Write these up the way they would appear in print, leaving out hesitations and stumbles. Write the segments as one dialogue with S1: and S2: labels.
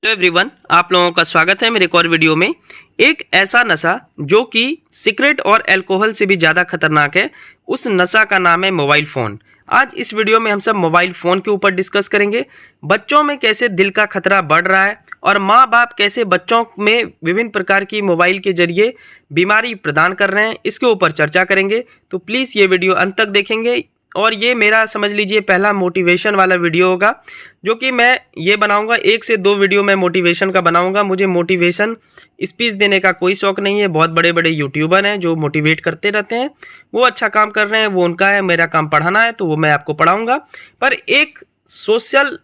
S1: Hello everyone, आप लोगों का स्वागत है मेरे एक और वीडियो में। एक ऐसा नशा जो कि सिगरेट और अल्कोहल से भी ज़्यादा खतरनाक है, उस नशा का नाम है मोबाइल फ़ोन। आज इस वीडियो में हम सब मोबाइल फ़ोन के ऊपर डिस्कस करेंगे। बच्चों में कैसे दिल का खतरा बढ़ रहा है और माँ बाप कैसे बच्चों में विभिन्न प्रकार की मोबाइल के जरिए बीमारी प्रदान कर रहे हैं, इसके ऊपर चर्चा करेंगे। तो प्लीज़ ये वीडियो अंत तक देखेंगे और ये मेरा समझ लीजिए पहला मोटिवेशन वाला वीडियो होगा जो कि मैं ये बनाऊंगा। 1 से 2 वीडियो मैं मोटिवेशन का बनाऊंगा। मुझे मोटिवेशन स्पीच देने का कोई शौक नहीं है। बहुत बड़े बड़े यूट्यूबर हैं जो मोटिवेट करते रहते हैं, वो अच्छा काम कर रहे हैं, वो उनका है। मेरा काम पढ़ाना है तो वो मैं आपको पढ़ाऊँगा। पर एक सोशल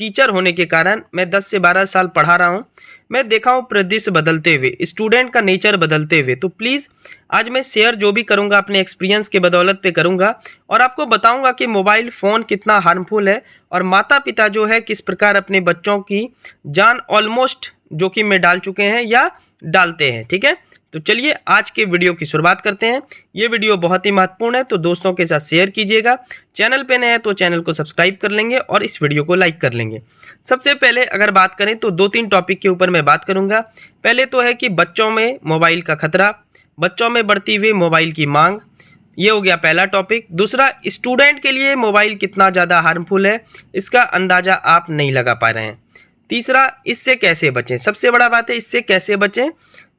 S1: टीचर होने के कारण मैं 10 से 12 साल पढ़ा रहा हूँ। मैं देखा हूँ परिदृश्य बदलते हुए, स्टूडेंट का नेचर बदलते हुए। तो प्लीज़ आज मैं शेयर जो भी करूँगा अपने एक्सपीरियंस के बदौलत पे करूँगा और आपको बताऊँगा कि मोबाइल फ़ोन कितना हार्मफुल है और माता पिता जो है किस प्रकार अपने बच्चों की जान ऑलमोस्ट जोखिम में डाल चुके हैं या डालते हैं। ठीक है, तो चलिए आज के वीडियो की शुरुआत करते हैं। ये वीडियो बहुत ही महत्वपूर्ण है तो दोस्तों के साथ शेयर कीजिएगा। चैनल पे नए हैं तो चैनल को सब्सक्राइब कर लेंगे और इस वीडियो को लाइक कर लेंगे। सबसे पहले अगर बात करें तो 2-3 टॉपिक के ऊपर मैं बात करूंगा। पहले तो है कि बच्चों में मोबाइल का खतरा, बच्चों में बढ़ती हुई मोबाइल की मांग, ये हो गया पहला टॉपिक। दूसरा, स्टूडेंट के लिए मोबाइल कितना ज़्यादा हार्मफुल है इसका अंदाज़ा आप नहीं लगा पा रहे हैं। तीसरा, इससे कैसे बचें। सबसे बड़ा बात है इससे कैसे बचें।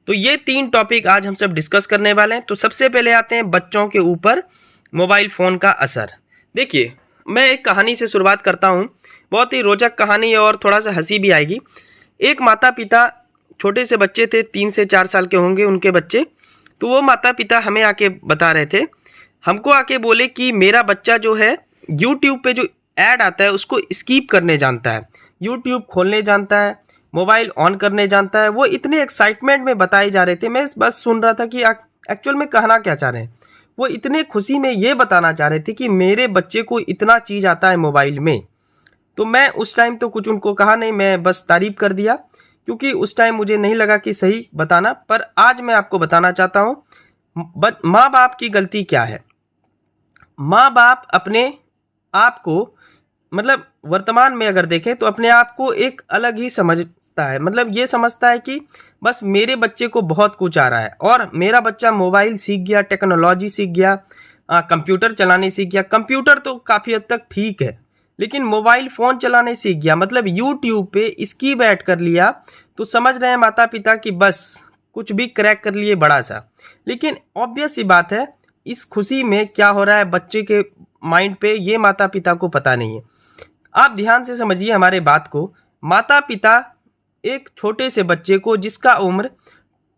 S1: तो ये 3 टॉपिक आज हम सब डिस्कस करने वाले हैं। तो सबसे पहले आते हैं बच्चों के ऊपर मोबाइल फ़ोन का असर। देखिए, मैं एक कहानी से शुरुआत करता हूँ। बहुत ही रोचक कहानी है और थोड़ा सा हंसी भी आएगी। एक माता पिता, छोटे से बच्चे थे, 3 से 4 साल के होंगे उनके बच्चे। तो वो माता पिता हमें आके बता रहे थे, हमको आके बोले कि मेरा बच्चा जो है यूट्यूब पे जो ऐड आता है उसको स्किप करने जानता है, यूट्यूब खोलने जानता है, मोबाइल ऑन करने जानता है। वो इतने एक्साइटमेंट में बताए जा रहे थे, मैं बस सुन रहा था कि एक्चुअल में कहना क्या चाह रहे हैं। वो इतने खुशी में ये बताना चाह रहे थे कि मेरे बच्चे को इतना चीज़ आता है मोबाइल में। तो मैं उस टाइम तो कुछ उनको कहा नहीं, मैं बस तारीफ़ कर दिया क्योंकि उस टाइम मुझे नहीं लगा कि सही बताना। पर आज मैं आपको बताना चाहता हूँ माँ बाप की गलती क्या है। माँ बाप अपने आप को, मतलब वर्तमान में अगर देखें तो अपने आप को एक अलग ही समझता है। मतलब ये समझता है कि बस मेरे बच्चे को बहुत कुछ आ रहा है और मेरा बच्चा मोबाइल सीख गया, टेक्नोलॉजी सीख गया, कंप्यूटर चलाने सीख गया। कंप्यूटर तो काफ़ी हद तक ठीक है, लेकिन मोबाइल फ़ोन चलाने सीख गया, मतलब यूट्यूब पे स्कीप ऐड कर लिया। तो समझ रहे हैं माता पिता कि बस कुछ भी क्रैक कर लिए बड़ा सा। लेकिन ऑब्वियस सी बात है, इस खुशी में क्या हो रहा है बच्चे के माइंड पे, ये माता पिता को पता नहीं है। आप ध्यान से समझिए हमारे बात को। माता पिता एक छोटे से बच्चे को जिसका उम्र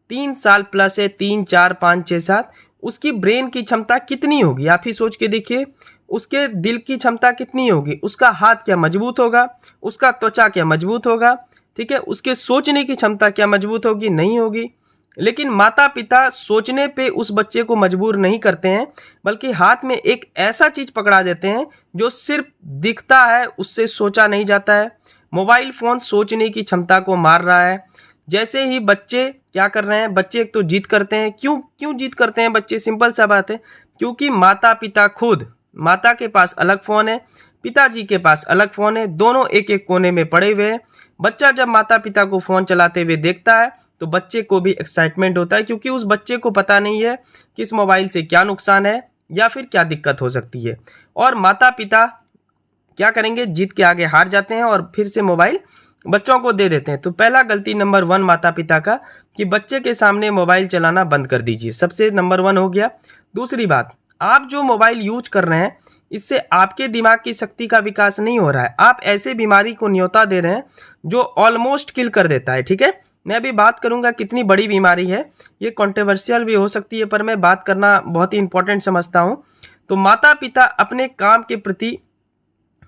S1: 3 साल प्लस है, 3, 4, 5, 6, 7, उसकी ब्रेन की क्षमता कितनी होगी आप ही सोच के देखिए। उसके दिल की क्षमता कितनी होगी, उसका हाथ क्या मजबूत होगा, उसका त्वचा क्या मजबूत होगा, ठीक है, उसके सोचने की क्षमता क्या मजबूत होगी, नहीं होगी। लेकिन माता पिता सोचने पे उस बच्चे को मजबूर नहीं करते हैं, बल्कि हाथ में एक ऐसा चीज़ पकड़ा देते हैं जो सिर्फ दिखता है, उससे सोचा नहीं जाता है। मोबाइल फ़ोन सोचने की क्षमता को मार रहा है। जैसे ही बच्चे क्या कर रहे हैं, बच्चे एक तो जिद करते हैं। क्यों जिद करते हैं बच्चे? सिंपल सा बात है, क्योंकि माता पिता खुद, माता के पास अलग फ़ोन है, पिताजी के पास अलग फ़ोन है, दोनों एक एक कोने में पड़े हुए हैं। बच्चा जब माता पिता को फ़ोन चलाते हुए देखता है तो बच्चे को भी एक्साइटमेंट होता है, क्योंकि उस बच्चे को पता नहीं है कि इस मोबाइल से क्या नुकसान है या फिर क्या दिक्कत हो सकती है। और माता पिता क्या करेंगे, जीत के आगे हार जाते हैं और फिर से मोबाइल बच्चों को दे देते हैं। तो पहला गलती नंबर 1 माता पिता का कि बच्चे के सामने मोबाइल चलाना बंद कर दीजिए, सबसे नंबर 1 हो गया। दूसरी बात, आप जो मोबाइल यूज कर रहे हैं इससे आपके दिमाग की शक्ति का विकास नहीं हो रहा है। आप ऐसे बीमारी को न्योता दे रहे हैं जो ऑलमोस्ट किल कर देता है। ठीक है, मैं अभी बात करूंगा कितनी बड़ी बीमारी है, ये कंट्रोवर्शियल भी हो सकती है, पर मैं बात करना बहुत ही इंपॉर्टेंट समझता हूँ। तो माता पिता अपने काम के प्रति,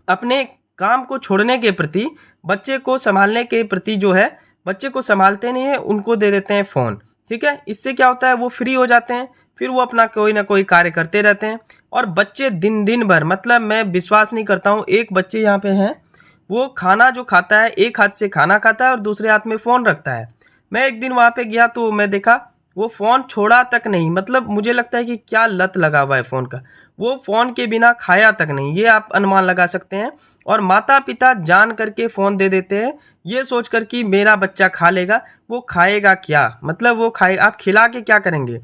S1: अपने काम को छोड़ने के प्रति, बच्चे को संभालने के प्रति जो है, बच्चे को संभालते नहीं है, उनको दे देते हैं फ़ोन। ठीक है, इससे क्या होता है, वो फ्री हो जाते हैं, फिर वो अपना कोई ना कोई कार्य करते रहते हैं। और बच्चे दिन भर, मतलब मैं विश्वास नहीं करता हूँ, एक बच्चे यहाँ पे हैं, वो खाना जो खाता है एक हाथ से खाना खाता है और दूसरे हाथ में फ़ोन रखता है। मैं एक दिन वहाँ पे गया तो मैं देखा वो फ़ोन छोड़ा तक नहीं। मतलब मुझे लगता है कि क्या लत लगा हुआ है फ़ोन का। वो फ़ोन के बिना खाया तक नहीं, ये आप अनुमान लगा सकते हैं। और माता पिता जान करके फ़ोन दे देते हैं, ये सोच कर कि मेरा बच्चा खा लेगा। वो खाएगा क्या, मतलब वो खाए, आप खिला के क्या करेंगे।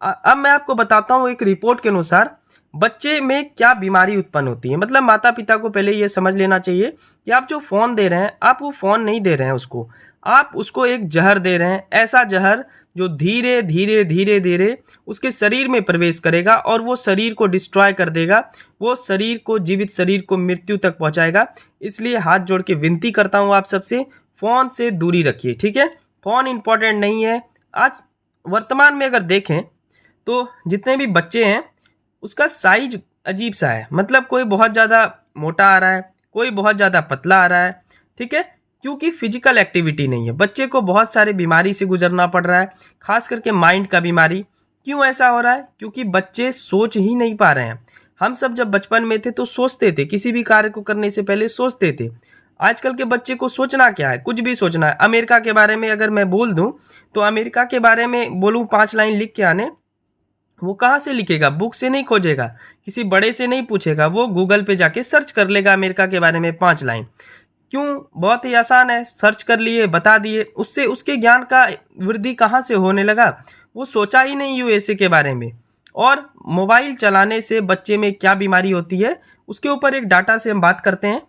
S1: अब मैं आपको बताता हूँ एक रिपोर्ट के अनुसार बच्चे में क्या बीमारी उत्पन्न होती है। मतलब माता पिता को पहले ये समझ लेना चाहिए कि आप जो फ़ोन दे रहे हैं, आप वो फ़ोन नहीं दे रहे हैं उसको, आप उसको एक जहर दे रहे हैं। ऐसा जहर जो धीरे धीरे धीरे धीरे उसके शरीर में प्रवेश करेगा और वो शरीर को डिस्ट्रॉय कर देगा, वो शरीर को, जीवित शरीर को मृत्यु तक पहुंचाएगा। इसलिए हाथ जोड़ के विनती करता हूं आप सबसे, फ़ोन से दूरी रखिए, ठीक है। फ़ोन इम्पॉर्टेंट नहीं है। आज वर्तमान में अगर देखें तो जितने भी बच्चे हैं उसका साइज अजीब सा है। मतलब कोई बहुत ज़्यादा मोटा आ रहा है, कोई बहुत ज़्यादा पतला आ रहा है, ठीक है। क्योंकि फिजिकल एक्टिविटी नहीं है, बच्चे को बहुत सारे बीमारी से गुजरना पड़ रहा है, खास करके माइंड का बीमारी। क्यों ऐसा हो रहा है? क्योंकि बच्चे सोच ही नहीं पा रहे हैं। हम सब जब बचपन में थे तो सोचते थे, किसी भी कार्य को करने से पहले सोचते थे। आजकल के बच्चे को सोचना क्या है, कुछ भी सोचना है। अमेरिका के बारे में अगर मैं बोल दूं तो अमेरिका के बारे में बोलूं 5 लाइन लिख के आने, वो कहाँ से लिखेगा? बुक से नहीं खोजेगा, किसी बड़े से नहीं पूछेगा, वो गूगल पे जाके सर्च कर लेगा अमेरिका के बारे में 5 लाइन। क्यों? बहुत ही आसान है, सर्च कर लिए, बता दिए। उससे उसके ज्ञान का वृद्धि कहाँ से होने लगा? वो सोचा ही नहीं यूएसए के बारे में। और मोबाइल चलाने से बच्चे में क्या बीमारी होती है उसके ऊपर एक डाटा से हम बात करते हैं।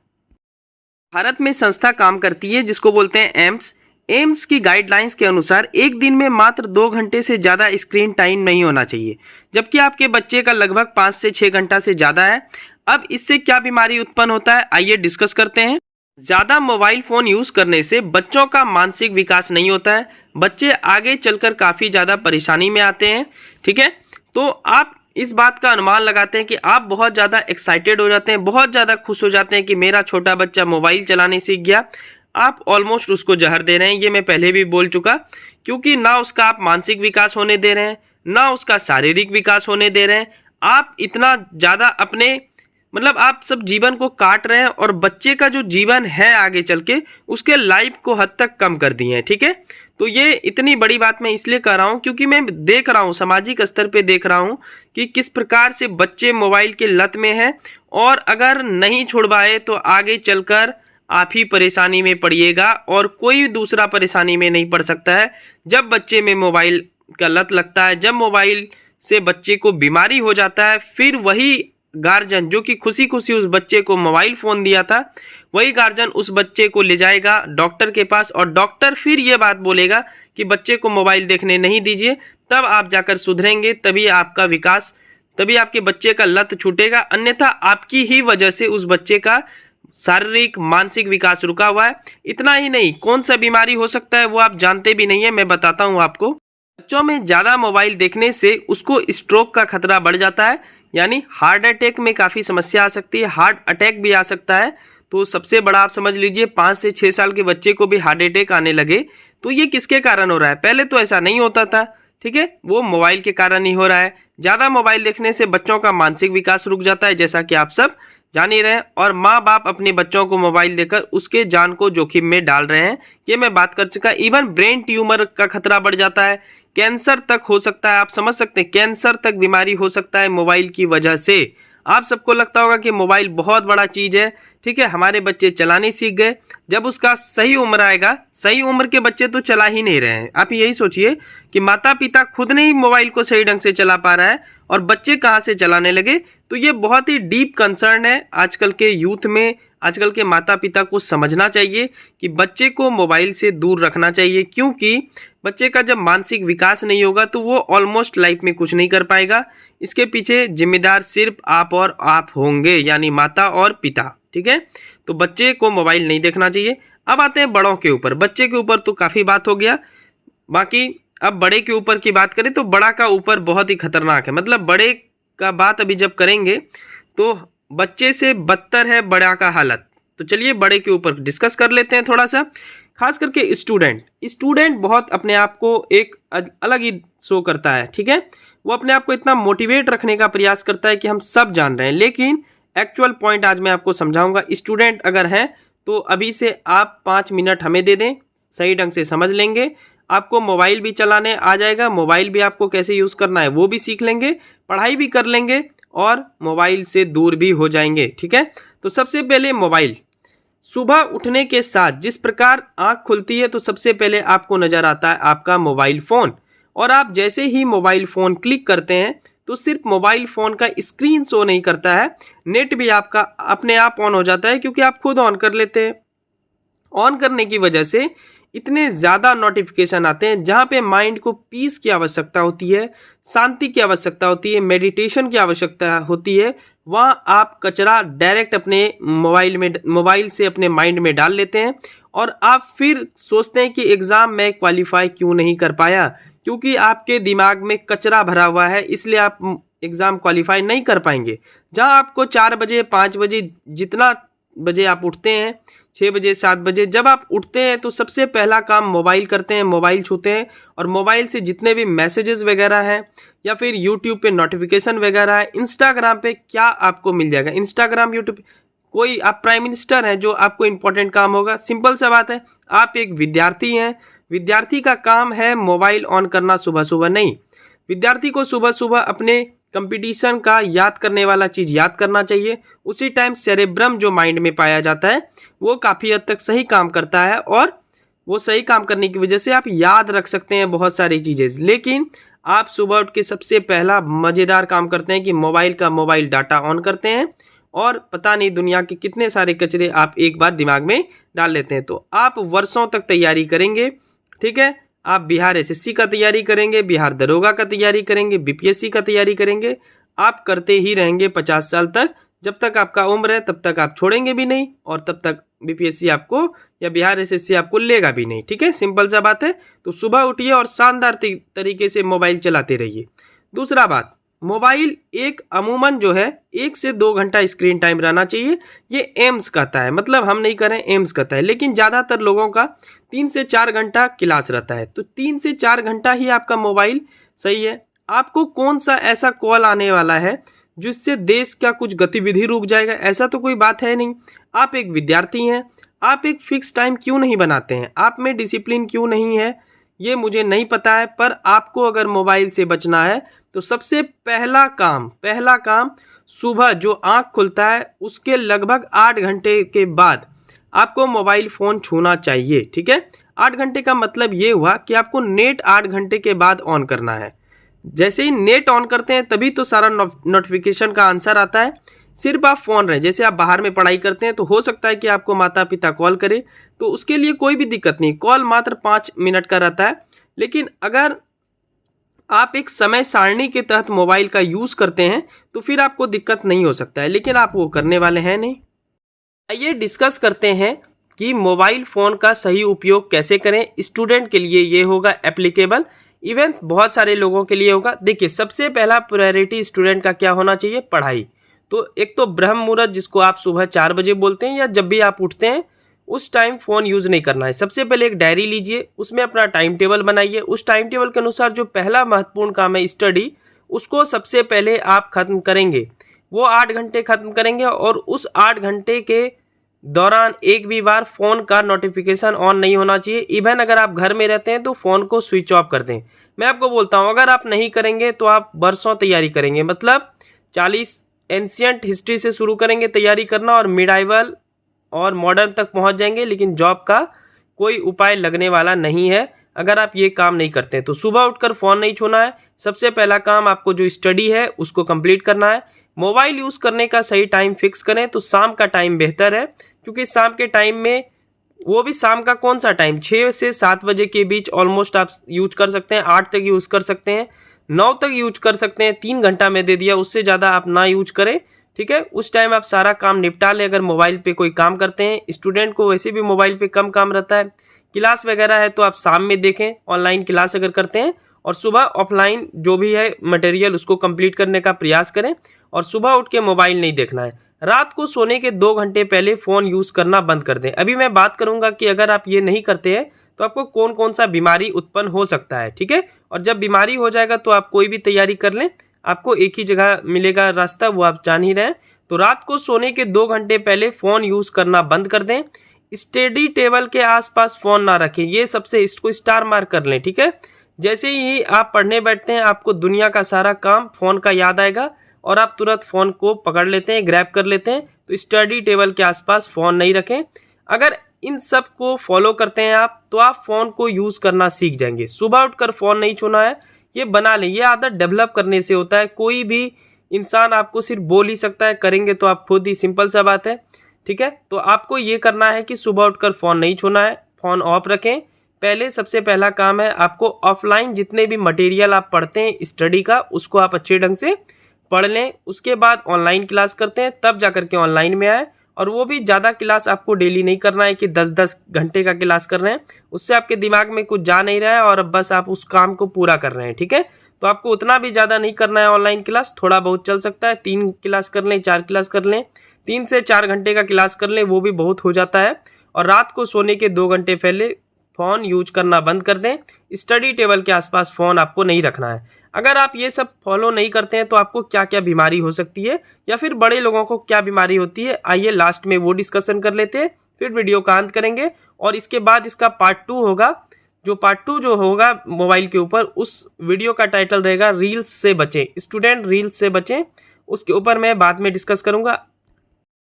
S1: भारत में संस्था काम करती है जिसको बोलते हैं एम्स। एम्स की गाइडलाइंस के अनुसार एक दिन में मात्र 2 घंटे से ज़्यादा स्क्रीन टाइम नहीं होना चाहिए, जबकि आपके बच्चे का लगभग 5 से 6 घंटा से ज़्यादा है। अब इससे क्या बीमारी उत्पन्न होता है, आइए डिस्कस करते हैं। ज़्यादा मोबाइल फ़ोन यूज़ करने से बच्चों का मानसिक विकास नहीं होता है, बच्चे आगे चलकर काफ़ी ज़्यादा परेशानी में आते हैं, ठीक है। तो आप इस बात का अनुमान लगाते हैं कि आप बहुत ज़्यादा एक्साइटेड हो जाते हैं, बहुत ज़्यादा खुश हो जाते हैं कि मेरा छोटा बच्चा मोबाइल चलाने सीख गया। आप ऑलमोस्ट उसको जहर दे रहे हैं, ये मैं पहले भी बोल चुका। क्योंकि ना उसका आप मानसिक विकास होने दे रहे हैं, ना उसका शारीरिक विकास होने दे रहे हैं। आप इतना ज़्यादा अपने, मतलब आप सब जीवन को काट रहे हैं और बच्चे का जो जीवन है आगे चल के उसके लाइफ को हद तक कम कर दिए हैं, ठीक है। तो ये इतनी बड़ी बात मैं इसलिए कर रहा हूँ क्योंकि मैं देख रहा हूँ, सामाजिक स्तर पे देख रहा हूँ कि किस प्रकार से बच्चे मोबाइल के लत में हैं। और अगर नहीं छुड़वाए तो आगे चलकर आप ही परेशानी में पड़िएगा और कोई दूसरा परेशानी में नहीं पड़ सकता है। जब बच्चे में मोबाइल का लत लगता है, जब मोबाइल से बच्चे को बीमारी हो जाता है, फिर वही गार्जियन जो कि खुशी खुशी उस बच्चे को मोबाइल फ़ोन दिया था, वही गार्जियन उस बच्चे को ले जाएगा डॉक्टर के पास और डॉक्टर फिर ये बात बोलेगा कि बच्चे को मोबाइल देखने नहीं दीजिए, तब आप जाकर सुधरेंगे, तभी आपका विकास, तभी आपके बच्चे का लत छूटेगा। अन्यथा आपकी ही वजह से उस बच्चे का शारीरिक मानसिक विकास रुका हुआ है। इतना ही नहीं, कौन सा बीमारी हो सकता है वो आप जानते भी नहीं है, मैं बताता हूँ आपको। बच्चों में ज़्यादा मोबाइल देखने से उसको स्ट्रोक का खतरा बढ़ जाता है, यानी हार्ट अटैक में काफ़ी समस्या आ सकती है, हार्ट अटैक भी आ सकता है। तो सबसे बड़ा आप समझ लीजिए 5 से 6 साल के बच्चे को भी हार्ट अटैक आने लगे, तो ये किसके कारण हो रहा है? पहले तो ऐसा नहीं होता था, ठीक है, वो मोबाइल के कारण ही हो रहा है। ज़्यादा मोबाइल देखने से बच्चों का मानसिक विकास रुक जाता है, जैसा कि आप सब जान ही रहे हैं। और माँ बाप अपने बच्चों को मोबाइल देकर उसके जान को जोखिम में डाल रहे हैं, ये मैं बात कर चुका। इवन ब्रेन ट्यूमर का खतरा बढ़ जाता है, कैंसर तक हो सकता है। आप समझ सकते हैं, कैंसर तक बीमारी हो सकता है मोबाइल की वजह से। आप सबको लगता होगा कि मोबाइल बहुत बड़ा चीज़ है, ठीक है, हमारे बच्चे चलाने सीख गए। जब उसका सही उम्र आएगा, सही उम्र के बच्चे तो चला ही नहीं रहे हैं। आप यही सोचिए कि माता पिता खुद नहीं मोबाइल को सही ढंग से चला पा रहा है और बच्चे कहाँ से चलाने लगे। तो ये बहुत ही डीप कंसर्न है आजकल के यूथ में। आजकल के माता पिता को समझना चाहिए कि बच्चे को मोबाइल से दूर रखना चाहिए, क्योंकि बच्चे का जब मानसिक विकास नहीं होगा तो वो ऑलमोस्ट लाइफ में कुछ नहीं कर पाएगा। इसके पीछे जिम्मेदार सिर्फ आप और आप होंगे, यानी माता और पिता, ठीक है। तो बच्चे को मोबाइल नहीं देखना चाहिए। अब आते हैं बड़ों के ऊपर। बच्चे के ऊपर तो काफ़ी बात हो गया, बाकी अब बड़े के ऊपर की बात करें तो बड़ा का ऊपर बहुत ही खतरनाक है। मतलब बड़े का बात अभी जब करेंगे तो बच्चे से बदतर है बड़ा का हालत। तो चलिए बड़े के ऊपर डिस्कस कर लेते हैं थोड़ा सा। खास करके स्टूडेंट बहुत अपने आप को एक अलग ही शो करता है, ठीक है। वो अपने आप को इतना मोटिवेट रखने का प्रयास करता है कि हम सब जान रहे हैं, लेकिन एक्चुअल पॉइंट आज मैं आपको समझाऊंगा। स्टूडेंट अगर हैं तो अभी से आप 5 मिनट हमें दे दें, सही ढंग से समझ लेंगे। आपको मोबाइल भी चलाने आ जाएगा, मोबाइल भी आपको कैसे यूज़ करना है वो भी सीख लेंगे, पढ़ाई भी कर लेंगे और मोबाइल से दूर भी हो जाएंगे। ठीक है, तो सबसे पहले मोबाइल, सुबह उठने के साथ जिस प्रकार आंख खुलती है तो सबसे पहले आपको नज़र आता है आपका मोबाइल फ़ोन, और आप जैसे ही मोबाइल फ़ोन क्लिक करते हैं तो सिर्फ मोबाइल फ़ोन का स्क्रीन शो नहीं करता है, नेट भी आपका अपने आप ऑन हो जाता है, क्योंकि आप खुद ऑन कर लेते हैं। ऑन करने की वजह से इतने ज़्यादा नोटिफिकेशन आते हैं जहाँ पे माइंड को पीस की आवश्यकता होती है, शांति की आवश्यकता होती है, मेडिटेशन की आवश्यकता होती है, वहाँ आप कचरा डायरेक्ट अपने मोबाइल से अपने माइंड में डाल लेते हैं, और आप फिर सोचते हैं कि एग्ज़ाम में क्वालिफाई क्यों नहीं कर पाया, क्योंकि आपके दिमाग में कचरा भरा हुआ है, इसलिए आप एग्ज़ाम क्वालिफाई नहीं कर पाएंगे। जहाँ आपको 4 बजे 5 बजे जितना बजे आप उठते हैं, 6 बजे 7 बजे जब आप उठते हैं तो सबसे पहला काम मोबाइल करते हैं, मोबाइल छूते हैं, और मोबाइल से जितने भी मैसेजेस वगैरह हैं या फिर यूट्यूब पे नोटिफिकेशन वगैरह है, इंस्टाग्राम पे क्या आपको मिल जाएगा, इंस्टाग्राम यूट्यूब, कोई आप प्राइम मिनिस्टर हैं जो आपको इंपॉर्टेंट काम होगा, सिंपल सा बात है, आप एक विद्यार्थी हैं, विद्यार्थी का काम है मोबाइल ऑन करना सुबह सुबह नहीं। विद्यार्थी को सुबह सुबह अपने कंपटीशन का याद करने वाला चीज़ याद करना चाहिए। उसी टाइम सेरेब्रम जो माइंड में पाया जाता है वो काफ़ी हद तक सही काम करता है, और वो सही काम करने की वजह से आप याद रख सकते हैं बहुत सारी चीज़ें। लेकिन आप सुबह उठ के सबसे पहला मज़ेदार काम करते हैं कि मोबाइल डाटा ऑन करते हैं, और पता नहीं दुनिया के कितने सारे कचरे आप एक बार दिमाग में डाल लेते हैं। तो आप वर्षों तक तैयारी करेंगे, ठीक है, आप बिहार एसएससी का तैयारी करेंगे, बिहार दरोगा का तैयारी करेंगे, बीपीएससी का तैयारी करेंगे, आप करते ही रहेंगे 50 साल तक। जब तक आपका उम्र है तब तक आप छोड़ेंगे भी नहीं, और तब तक बीपीएससी आपको या बिहार एसएससी आपको लेगा भी नहीं। ठीक है, सिंपल सा बात है। तो सुबह उठिए और शानदार तरीके से मोबाइल चलाते रहिए। दूसरा बात, मोबाइल एक अमूमन जो है 1 से 2 घंटा स्क्रीन टाइम रहना चाहिए, ये एम्स कहता है, मतलब हम नहीं करें, एम्स कहता है, लेकिन ज़्यादातर लोगों का 3 से 4 घंटा क्लास रहता है, तो 3 से 4 घंटा ही आपका मोबाइल सही है। आपको कौन सा ऐसा कॉल आने वाला है जिससे देश का कुछ गतिविधि रुक जाएगा, ऐसा तो कोई बात है नहीं। आप एक विद्यार्थी हैं, आप एक फिक्स टाइम क्यों नहीं बनाते हैं, आप में डिसिप्लिन क्यों नहीं है, ये मुझे नहीं पता है, पर आपको अगर मोबाइल से बचना है तो सबसे पहला काम सुबह जो आँख खुलता है उसके लगभग 8 घंटे के बाद आपको मोबाइल फ़ोन छूना चाहिए। ठीक है, 8 घंटे का मतलब ये हुआ कि आपको नेट 8 घंटे के बाद ऑन करना है। जैसे ही नेट ऑन करते हैं तभी तो सारा नोटिफिकेशन का आंसर आता है। सिर्फ आप फ़ोन रहे, जैसे आप बाहर में पढ़ाई करते हैं तो हो सकता है कि आपको माता पिता कॉल करे, तो उसके लिए कोई भी दिक्कत नहीं, कॉल मात्र 5 मिनट का रहता है। लेकिन अगर आप एक समय सारणी के तहत मोबाइल का यूज़ करते हैं तो फिर आपको दिक्कत नहीं हो सकता है, लेकिन आप वो करने वाले हैं नहीं। आइए डिस्कस करते हैं कि मोबाइल फ़ोन का सही उपयोग कैसे करें। स्टूडेंट के लिए ये होगा एप्लीकेबल, इवन बहुत सारे लोगों के लिए होगा। देखिए, सबसे पहला प्रायोरिटी स्टूडेंट का क्या होना चाहिए, पढ़ाई। तो एक तो ब्रह्म मुहूर्त जिसको आप सुबह 4 बजे बोलते हैं, या जब भी आप उठते हैं उस टाइम फ़ोन यूज़ नहीं करना है। सबसे पहले एक डायरी लीजिए, उसमें अपना टाइम टेबल बनाइए, उस टाइम टेबल के अनुसार जो पहला महत्वपूर्ण काम है स्टडी, उसको सबसे पहले आप ख़त्म करेंगे। वो 8 घंटे ख़त्म करेंगे, और उस 8 घंटे के दौरान एक भी बार फ़ोन का नोटिफिकेशन ऑन नहीं होना चाहिए। इवन अगर आप घर में रहते हैं तो फ़ोन को स्विच ऑफ कर दें। मैं आपको बोलता हूँ, अगर आप नहीं करेंगे तो आप बरसों तैयारी करेंगे, मतलब 40 एंशियंट हिस्ट्री से शुरू करेंगे तैयारी करना, और मिडाइवल और मॉडर्न तक पहुंच जाएंगे, लेकिन जॉब का कोई उपाय लगने वाला नहीं है अगर आप ये काम नहीं करते हैं। तो सुबह उठकर फ़ोन नहीं छूना है। सबसे पहला काम आपको जो स्टडी है उसको कंप्लीट करना है। मोबाइल यूज़ करने का सही टाइम फिक्स करें, तो शाम का टाइम बेहतर है, क्योंकि शाम के टाइम में, वो भी शाम का कौन सा टाइम, 6 से 7 बजे के बीच ऑलमोस्ट आप यूज कर सकते हैं, 8 तक यूज़ कर सकते हैं, 9 तक यूज कर सकते हैं, 3 घंटा में दे दिया, उससे ज़्यादा आप ना यूज करें। ठीक है, उस टाइम आप सारा काम निपटा लें। अगर मोबाइल पे कोई काम करते हैं, स्टूडेंट को वैसे भी मोबाइल पे कम काम रहता है, क्लास वगैरह है तो आप शाम में देखें, ऑनलाइन क्लास अगर करते हैं, और सुबह ऑफलाइन जो भी है मटेरियल उसको कंप्लीट करने का प्रयास करें, और सुबह उठ के मोबाइल नहीं देखना है। रात को सोने के 2 घंटे पहले फ़ोन यूज़ करना बंद कर दें। अभी मैं बात करूंगा कि अगर आप ये नहीं करते हैं तो आपको कौन कौन सा बीमारी उत्पन्न हो सकता है। ठीक है, और जब बीमारी हो जाएगा तो आप कोई भी तैयारी कर लें, आपको एक ही जगह मिलेगा रास्ता, वो आप जान ही रहे हैं। तो रात को सोने के 2 घंटे पहले फ़ोन यूज़ करना बंद कर दें। स्टडी टेबल के आसपास फ़ोन ना रखें, ये सबसे, इसको स्टार मार्क कर लें। ठीक है, जैसे ही आप पढ़ने बैठते हैं आपको दुनिया का सारा काम फ़ोन का याद आएगा, और आप तुरंत फ़ोन को पकड़ लेते हैं, ग्रैब कर लेते हैं। तो स्टडी टेबल के आसपास फ़ोन नहीं रखें। अगर इन सब को फॉलो करते हैं आप, तो आप फ़ोन को यूज़ करना सीख जाएंगे। सुबह उठकर फ़ोन नहीं छूना है, ये बना लें। ये आदत डेवलप करने से होता है। कोई भी इंसान आपको सिर्फ बोल ही सकता है, करेंगे तो आप खुद ही, सिंपल सा बात है। ठीक है, तो आपको ये करना है कि सुबह उठकर फ़ोन नहीं छूना है, फ़ोन ऑफ रखें। पहले सबसे पहला काम है आपको ऑफलाइन जितने भी मटेरियल आप पढ़ते हैं स्टडी का, उसको आप अच्छे ढंग से पढ़ लें। उसके बाद ऑनलाइन क्लास करते हैं, तब जाकर के ऑनलाइन में आए। और वो भी ज़्यादा क्लास आपको डेली नहीं करना है कि 10-10 घंटे का क्लास कर रहे हैं, उससे आपके दिमाग में कुछ जा नहीं रहा है और अब बस आप उस काम को पूरा कर रहे हैं। ठीक है, तो आपको उतना भी ज़्यादा नहीं करना है ऑनलाइन क्लास, थोड़ा बहुत चल सकता है। 3 क्लास कर लें, 4 क्लास कर लें, 3 से 4 घंटे का क्लास कर लें, वो भी बहुत हो जाता है। और रात को सोने के 2 घंटे पहले फ़ोन यूज करना बंद कर दें। स्टडी टेबल के आसपास फ़ोन आपको नहीं रखना है। अगर आप ये सब फॉलो नहीं करते हैं तो आपको क्या क्या बीमारी हो सकती है, या फिर बड़े लोगों को क्या बीमारी होती है, आइए लास्ट में वो डिस्कशन कर लेते हैं, फिर वीडियो का अंत करेंगे। और इसके बाद इसका पार्ट 2 होगा। जो पार्ट 2 जो होगा मोबाइल के ऊपर, उस वीडियो का टाइटल रहेगा रील्स से बचें, स्टूडेंट रील्स से बचें। उसके ऊपर मैं बाद में डिस्कस करूँगा।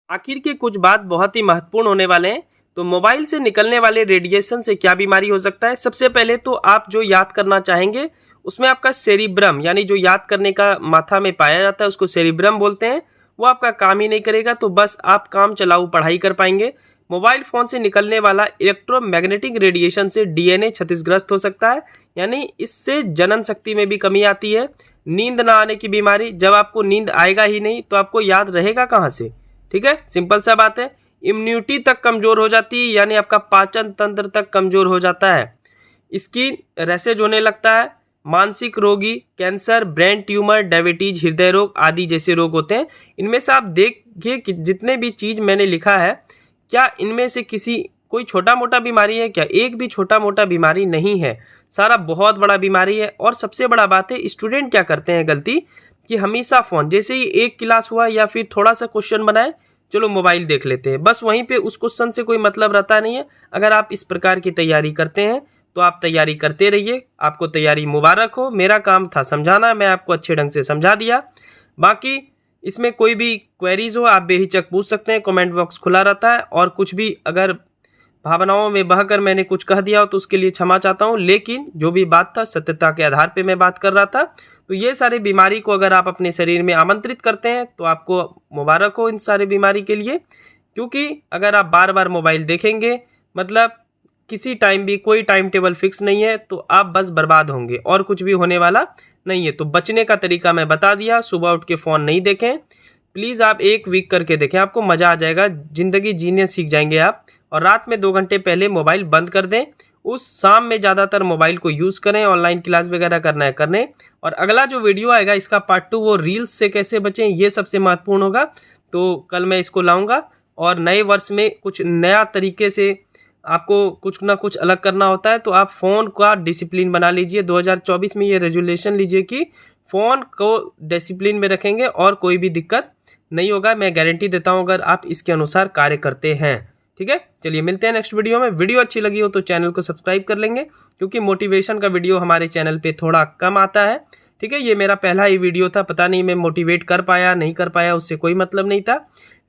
S1: आखिर के कुछ बात बहुत ही महत्वपूर्ण होने वाले हैं। तो मोबाइल से निकलने वाले रेडिएशन से क्या बीमारी हो सकता है। सबसे पहले तो आप जो याद करना चाहेंगे, उसमें आपका सेरिब्रम, यानी जो याद करने का माथा में पाया जाता है, उसको सेरिब्रम बोलते हैं, वो आपका काम ही नहीं करेगा। तो बस आप काम चलाऊ पढ़ाई कर पाएंगे। मोबाइल फ़ोन से निकलने वाला इलेक्ट्रोमैग्नेटिक रेडिएशन से डीएनए क्षतिग्रस्त हो सकता है, यानी इससे जनन शक्ति में भी कमी आती है। नींद ना आने की बीमारी, जब आपको नींद आएगा ही नहीं तो आपको याद रहेगा कहाँ से। ठीक है, सिंपल सा बात है। इम्यूनिटी तक कमज़ोर हो जाती है, यानी आपका पाचन तंत्र तक कमज़ोर हो जाता है। स्किन रैशेज होने लगता है। मानसिक रोगी, कैंसर, ब्रेन ट्यूमर, डायबिटीज, हृदय रोग आदि जैसे रोग होते हैं। इनमें से आप देखिए कि जितने भी चीज़ मैंने लिखा है, क्या इनमें से किसी कोई छोटा मोटा बीमारी है क्या? एक भी छोटा मोटा बीमारी नहीं है, सारा बहुत बड़ा बीमारी है। और सबसे बड़ा बात है, स्टूडेंट क्या करते हैं गलती, कि हमेशा फ़ोन, जैसे ही एक क्लास हुआ या फिर थोड़ा सा क्वेश्चन बनाए, चलो मोबाइल देख लेते हैं, बस वहीं पे उस क्वेश्चन से कोई मतलब रहता नहीं है। अगर आप इस प्रकार की तैयारी करते हैं तो आप तैयारी करते रहिए, आपको तैयारी मुबारक हो। मेरा काम था समझाना, मैं आपको अच्छे ढंग से समझा दिया। बाकी इसमें कोई भी क्वेरीज हो आप बेहिचक पूछ सकते हैं, कमेंट बॉक्स खुला रहता है। और कुछ भी अगर भावनाओं में बहकर मैंने कुछ कह दिया हो तो उसके लिए क्षमा चाहता हूँ, लेकिन जो भी बात था सत्यता के आधार पे मैं बात कर रहा था। तो ये सारी बीमारी को अगर आप अपने शरीर में आमंत्रित करते हैं तो आपको मुबारक हो इन सारे बीमारी के लिए। क्योंकि अगर आप बार बार मोबाइल देखेंगे, मतलब किसी टाइम भी कोई टाइम टेबल फिक्स नहीं है, तो आप बस बर्बाद होंगे और कुछ भी होने वाला नहीं है। तो बचने का तरीका मैं बता दिया। सुबह उठ के फ़ोन नहीं देखें, प्लीज़ आप 1 वीक करके देखें, आपको मज़ा आ जाएगा, ज़िंदगी जीने सीख जाएंगे आप। और रात में 2 घंटे पहले मोबाइल बंद कर दें। उस शाम में ज़्यादातर मोबाइल को यूज़ करें, ऑनलाइन क्लास वगैरह करना है करने। और अगला जो वीडियो आएगा इसका पार्ट 2, वो रील्स से कैसे बचें, ये सबसे महत्वपूर्ण होगा। तो कल मैं इसको लाऊंगा। और नए वर्ष में कुछ नया तरीके से आपको कुछ ना कुछ अलग करना होता है, तो आप फ़ोन का डिसिप्लिन बना लीजिए। 2024 में ये रेजोल्यूशन लीजिए कि फ़ोन को डिसिप्लिन में रखेंगे और कोई भी दिक्कत नहीं होगा। मैं गारंटी देता हूँ अगर आप इसके अनुसार कार्य करते हैं। ठीक है, चलिए मिलते हैं नेक्स्ट वीडियो में। वीडियो अच्छी लगी हो तो चैनल को सब्सक्राइब कर लेंगे, क्योंकि मोटिवेशन का वीडियो हमारे चैनल पे थोड़ा कम आता है। ठीक है, ये मेरा पहला ही वीडियो था, पता नहीं मैं मोटिवेट कर पाया नहीं कर पाया, उससे कोई मतलब नहीं था।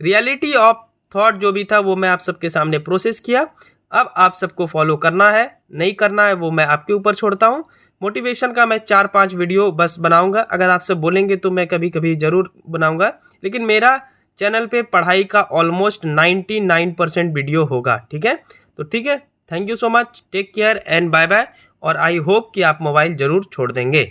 S1: रियलिटी ऑफ थॉट जो भी था वो मैं आप सबके सामने प्रोसेस किया। अब आप सबको फॉलो करना है नहीं करना है वो मैं आपके ऊपर छोड़ता हूँ। मोटिवेशन का मैं 4-5 वीडियो बस बनाऊंगा। अगर आप सब बोलेंगे तो मैं कभी कभी ज़रूर बनाऊंगा, लेकिन मेरा चैनल पे पढ़ाई का ऑलमोस्ट 99% वीडियो होगा। ठीक है, तो ठीक है, thank you so much, take care and bye bye. और आई होप कि आप मोबाइल ज़रूर छोड़ देंगे।